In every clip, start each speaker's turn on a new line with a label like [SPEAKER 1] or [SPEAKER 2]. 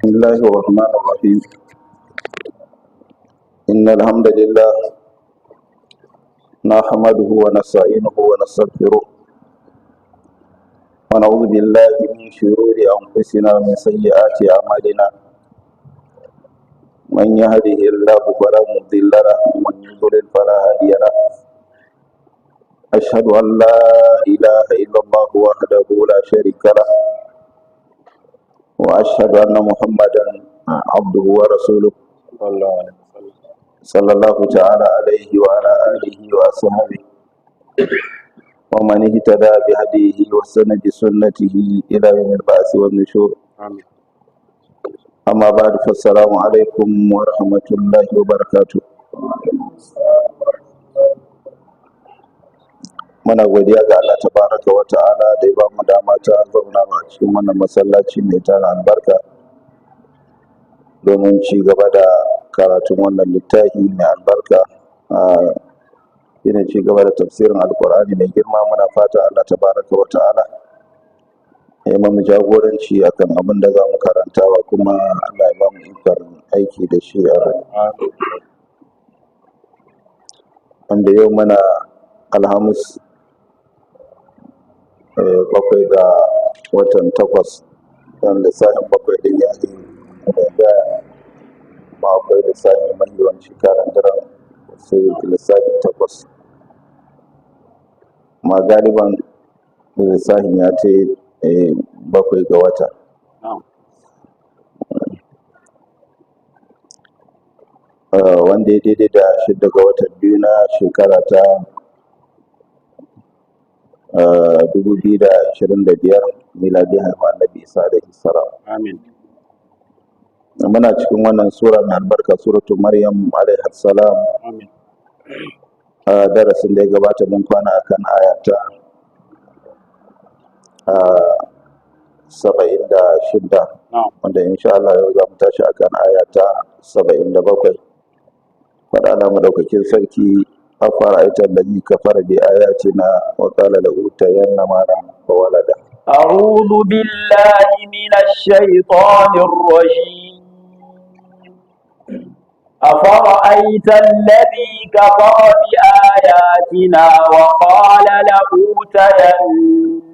[SPEAKER 1] بسم الله الرحمن الرحيم. إن الحمد لله نحمده ونستعينه ونستغفره ونعوذ بالله من شرور أنفسنا ومن سيئات أعمالنا. من يهده الله فلا مضل له ومن يضلل فلا هادي له. أشهد أن لا إله إلا الله وحده لا شريك له وأشهد أن محمدا عبده ورسوله صلى الله تعالى عليه وعلى آله وأصحابه ومن اهتدى بهديه واستنى بسنته إلى يوم البعث والنشور. أما بعد فالسلام عليكم ورحمة الله وبركاته. Muna godiya ga Allah tabaraka wa ta'ala da ya ba mu dama ta zauna a cikin wannan masallaci mai tara albarka domin ci gaba da karatun wannan littafi mai albarka yana ci gaba da tafsirin alkur'ani mai girma. Muna fata Allah tabaraka wa ta'ala ya mamu jagoranci akan abin da za mu karantawa, kuma Allah ya ba mu ikon aiki da shi a wanda yau mana alhamis 7 ga watan 8 don lissafin 7 din ya yi da ma akwai lissafin mahiwan shekaran daren sai lissafin 8 ma galiban lissafin ya ce 7 ga wata. Wanda ya daidai da 6 ga watan 2 na shekara ta 2025 miladi haihuwa Annabi Isa alaihi salam.
[SPEAKER 2] Amin.
[SPEAKER 1] Muna cikin wannan sura mai albarka, suratu Maryam alaihi salam.
[SPEAKER 2] Amin.
[SPEAKER 1] Darasin da ya gabata mun kwana akan aya ta 76 wanda insha Allah yau za mu tashi akan aya ta 77. Faɗa na madaukakin sarki أفرأيت الذي كفر بآياتنا وقال لأوتين مالا وولدا.
[SPEAKER 2] أعوذ بالله من الشيطان الرجيم. أفرأيت الذي كفر بآياتنا وقال لأوتين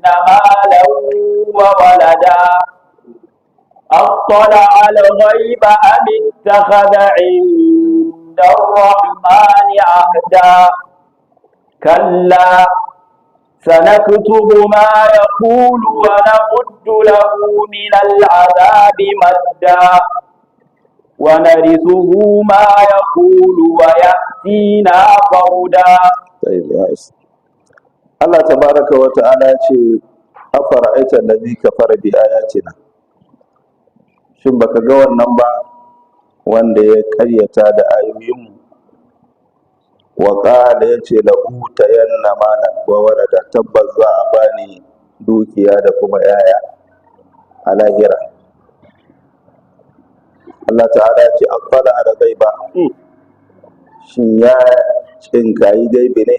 [SPEAKER 2] مالا وولدا أطلع الغيب أم اتخذ عند الرحمن عهدا كلا سنكتب ما يقول ونمد له من العذاب مدا ونرثه ما يقول ويأتينا فردا.
[SPEAKER 1] الله تبارك وتعالى أفرأيت الذي كفر بآياتنا. shin baka ga wannan ba wanda ya karyata da ayoyinmu? Wa qala yace la utayanna malan wa walada, tabbas za a bani dukiya da kuma yaya a lahira. Allah ta'ala ce aqbala ala ghaiba, shin ya cinkayi gaibi ne?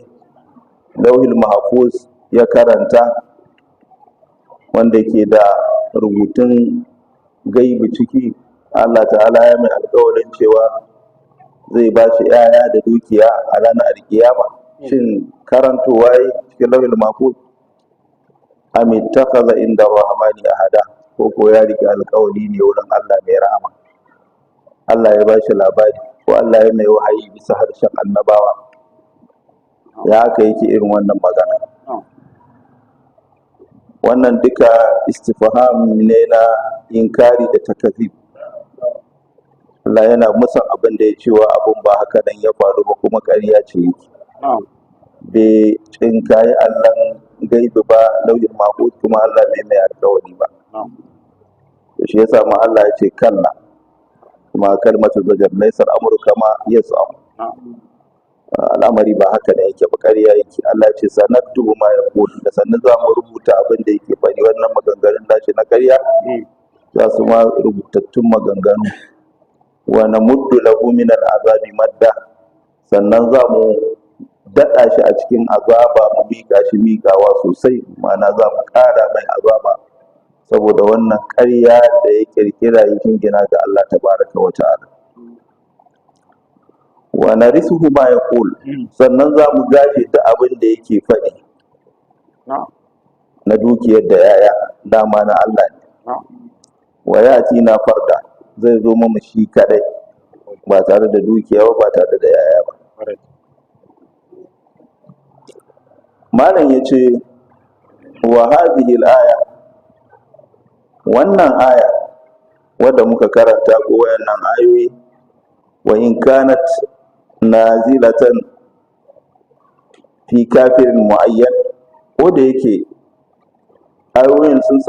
[SPEAKER 1] Lauhil mahfuz ya karanta wanda ke da rubutun gaibi ciki. Allah ta'ala ya mai alƙawarin cewa zai ba shi ‘ya'ya da dukiya a ranar alkiyama. Shin karantowa yi cikin lauhil mahfuz? Am ittakhadha inda rahmani ahada, ko ya rike alƙawari ne wurin Allah mai rahama? Allah ya ba shi labari ko Allah ya mai wahayi bisa harshen annabawa? Ya haka yake irin wannan magana? Wannan duka istifham ne na inkari da takazib. Allah yana musan abin da ya cewa abun ba haka nan ya faru ba, kuma ƙarya ce yake. Bai cinkayi Allah gaibi ba, lauyin mahfuz kuma Allah bai mai alƙawari ba. To shi yasa ma Allah ya ce kalla, kuma kalmatu zajar laysal amru kama yas'am. Al'amari ba haka ne yake ba, ƙarya yake. Allah ya ce sanaktubu ma yaqul, da sannan za mu rubuta abin da yake faɗi. Wannan maganganun nashi na ƙarya za su ma rubutattun maganganu. Wa namuddu lahu min al'azabi madda, sannan za mu daɗa shi a cikin azaba, mu miƙa shi miƙawa sosai, ma'ana za mu ƙara mai azaba saboda wannan ƙarya da ya kirkira ya jingina ga Allah tabaraka wa ta'ala. Wa narisuhu ma yaqul, sannan za mu gaje da abin da yake faɗi na dukiyar da yaya dama na Allah ne. Wa yati na farda, zai zo mu shi kadai ba tare da dukiya ba tare da yaya ba. Malam yace wa hadhihi al-aya, wannan aya wadda muka karanta ko wayannan ayoyi, wa in kanat nazilatan fi kafirin muayyan, ko da yake ayoyin sun